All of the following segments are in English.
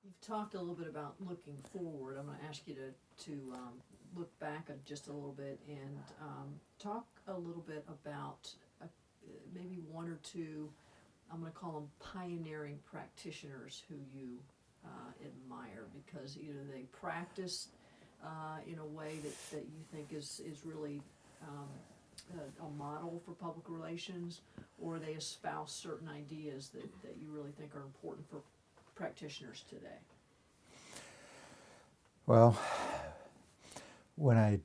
You've talked a little bit about looking forward. I'm going to ask you to look back just a little bit and talk a little bit about maybe one or two, I'm going to call them pioneering practitioners who you admire because either they practice in a way that you think is really a model for public relations, or they espouse certain ideas that you really think are important for practitioners today. Well, when I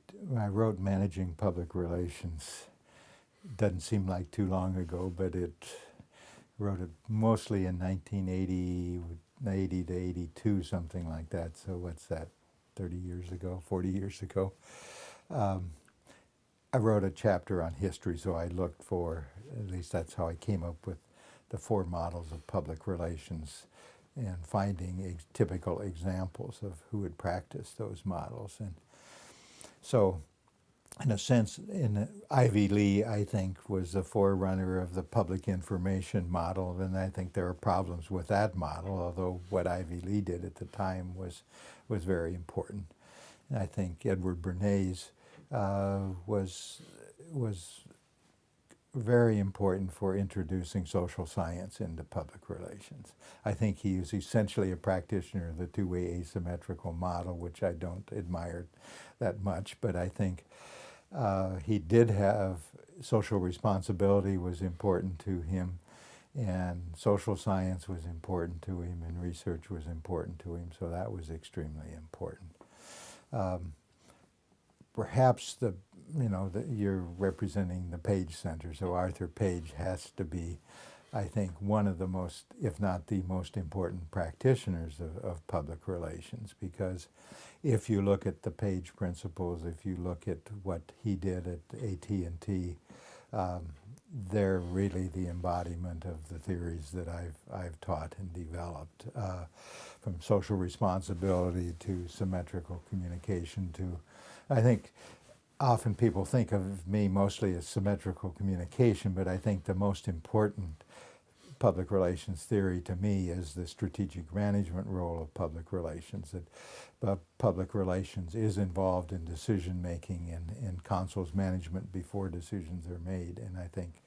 wrote Managing Public Relations, it doesn't seem like too long ago, but wrote it mostly in 1980, 80 to 82, something like that. So what's that, 30 years ago, 40 years ago? I wrote a chapter on history, so I looked for, at least that's how I came up with the 4 models of public relations and finding typical examples of who had practiced those models. And so, in a sense, Ivy Lee, I think, was the forerunner of the public information model, and I think there are problems with that model, although what Ivy Lee did at the time was very important. And I think Edward Bernays was very important for introducing social science into public relations. I think he is essentially a practitioner of the two-way asymmetrical model, which I don't admire that much, but I think he did have social responsibility was important to him, and social science was important to him, and research was important to him, so that was extremely important. Perhaps you're representing the Page Center, so Arthur Page has to be, I think, one of the most, if not the most important practitioners of public relations, because if you look at the Page principles, if you look at what he did at AT&T, they're really the embodiment of the theories that I've taught and developed, from social responsibility to symmetrical communication to, I think, often people think of me mostly as symmetrical communication, but I think the most important public relations theory to me is the strategic management role of public relations, that public relations is involved in decision making and consul's management before decisions are made, and I think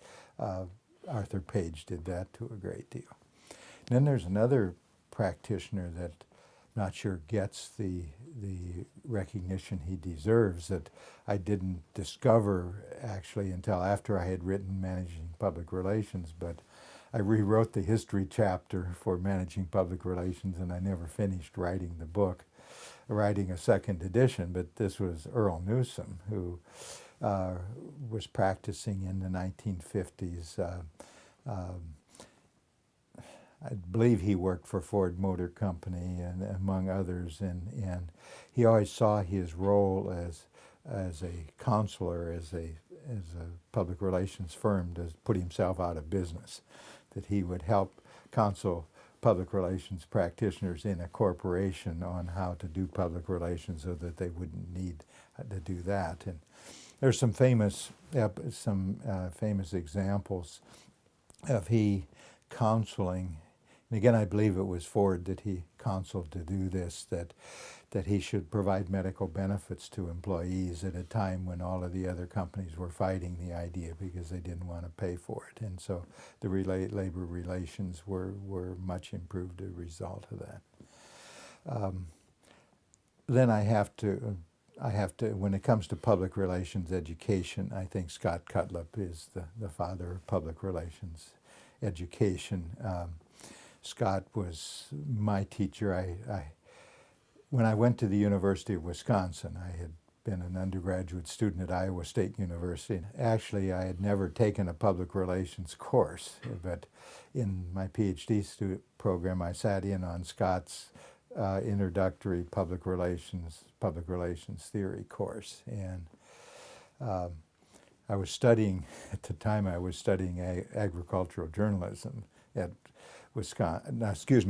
Arthur Page did that to a great deal. And then there's another practitioner that I'm not sure gets the recognition he deserves, that I didn't discover actually until after I had written Managing Public Relations, but I rewrote the history chapter for Managing Public Relations, and I never finished writing the book, writing a second edition, but this was Earl Newsome, who was practicing in the 1950s. I believe he worked for Ford Motor Company and among others, and he always saw his role as a counselor, as a public relations firm, to put himself out of business, that he would help counsel public relations practitioners in a corporation on how to do public relations so that they wouldn't need to do that. And there's some famous examples of he counseling. And again, I believe it was Ford that he counseled to do this, that he should provide medical benefits to employees at a time when all of the other companies were fighting the idea because they didn't want to pay for it. And so the labor relations were much improved as a result of that. Then I have to, when it comes to public relations education, I think Scott Cutlip is the father of public relations education. Scott was my teacher. When I went to the University of Wisconsin, I had been an undergraduate student at Iowa State University. Actually, I had never taken a public relations course, but in my PhD program, I sat in on Scott's introductory public relations theory course. And I was studying, at the time I was studying agricultural journalism at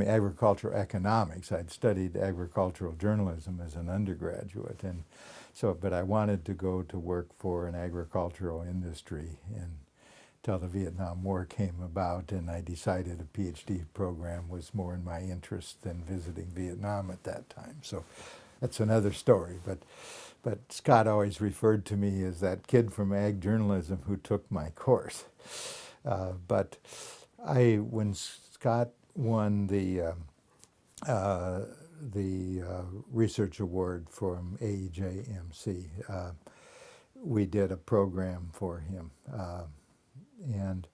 agricultural economics. I'd studied agricultural journalism as an undergraduate, and so, but I wanted to go to work for an agricultural industry. And till the Vietnam War came about, and I decided a PhD program was more in my interest than visiting Vietnam at that time. So that's another story. But Scott always referred to me as that kid from ag journalism who took my course. But when Scott won the research award from AEJMC, we did a program for him. And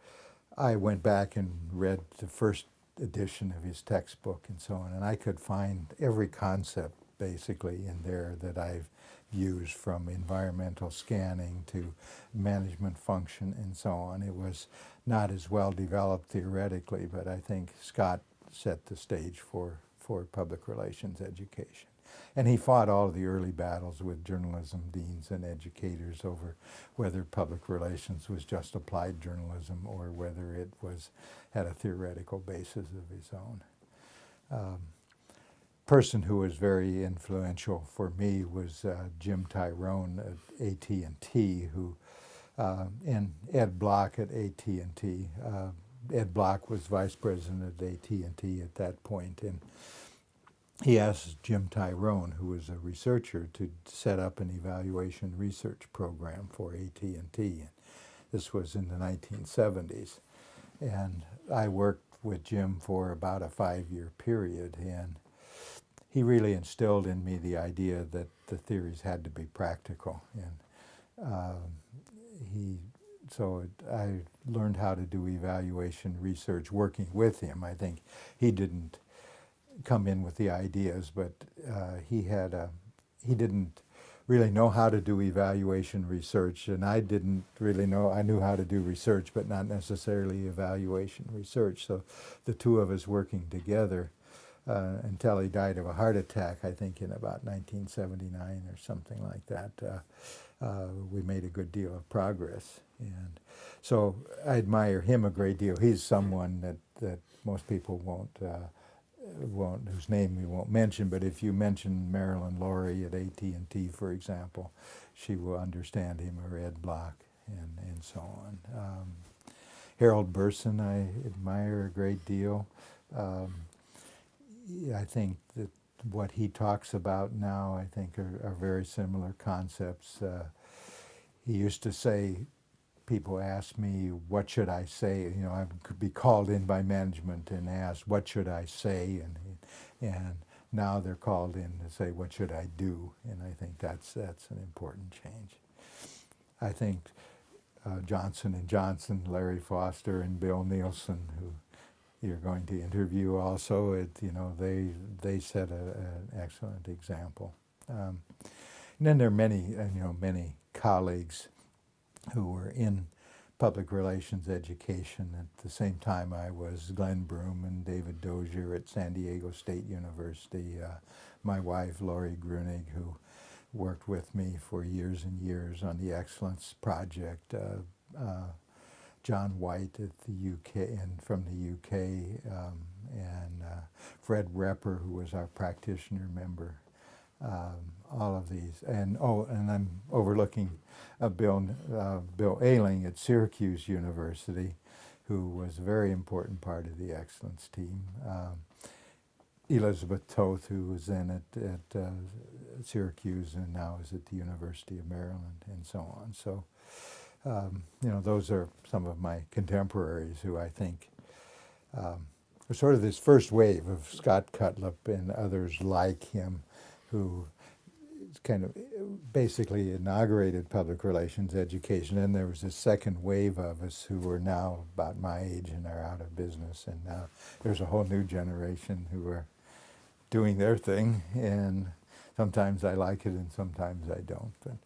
I went back and read the first edition of his textbook and so on, and I could find every concept basically in there that I've used, from environmental scanning to management function and so on. It was not as well developed theoretically, but I think Scott set the stage for public relations education. And he fought all of the early battles with journalism deans and educators over whether public relations was just applied journalism or whether it had a theoretical basis of its own. Person who was very influential for me was Jim Tyrone at AT&T, and Ed Block at AT&T. Ed Block was vice president at AT&T at that point, and he asked Jim Tyrone, who was a researcher, to set up an evaluation research program for AT&T. This was in the 1970s. And I worked with Jim for about a 5-year period, and he really instilled in me the idea that the theories had to be practical. And so I learned how to do evaluation research working with him. I think he didn't come in with the ideas, but he didn't really know how to do evaluation research, and I didn't really know. I knew how to do research, but not necessarily evaluation research. So the two of us working together until he died of a heart attack, I think in about 1979 or something like that, we made a good deal of progress. And so I admire him a great deal. He's someone that most people whose name we won't mention, but if you mention Marilyn Laurie at AT&T, for example, she will understand him, or Ed Block, and so on. Harold Burson I admire a great deal. I think that what he talks about now, I think, are very similar concepts. He used to say, people ask me, what should I say? You know, I could be called in by management and asked, what should I say? And now they're called in to say, what should I do? And I think that's an important change. I think Johnson & Johnson, Larry Foster and Bill Nielsen, who you're going to interview also, they set an excellent example. And then there are many colleagues who were in public relations education at the same time I was. Glenn Broom and David Dozier at San Diego State University. My wife, Lori Grunig, who worked with me for years and years on the Excellence Project. John White at the UK and from the UK, and Fred Repper, who was our practitioner member. All of these, and I'm overlooking Bill Ayling at Syracuse University, who was a very important part of the excellence team. Elizabeth Toth, who was then at Syracuse and now is at the University of Maryland, and so on. So, those are some of my contemporaries who I think are sort of this first wave of Scott Cutlip and others like him, who kind of basically inaugurated public relations education. And there was this second wave of us who are now about my age and are out of business. And now there's a whole new generation who are doing their thing. And sometimes I like it and sometimes I don't. But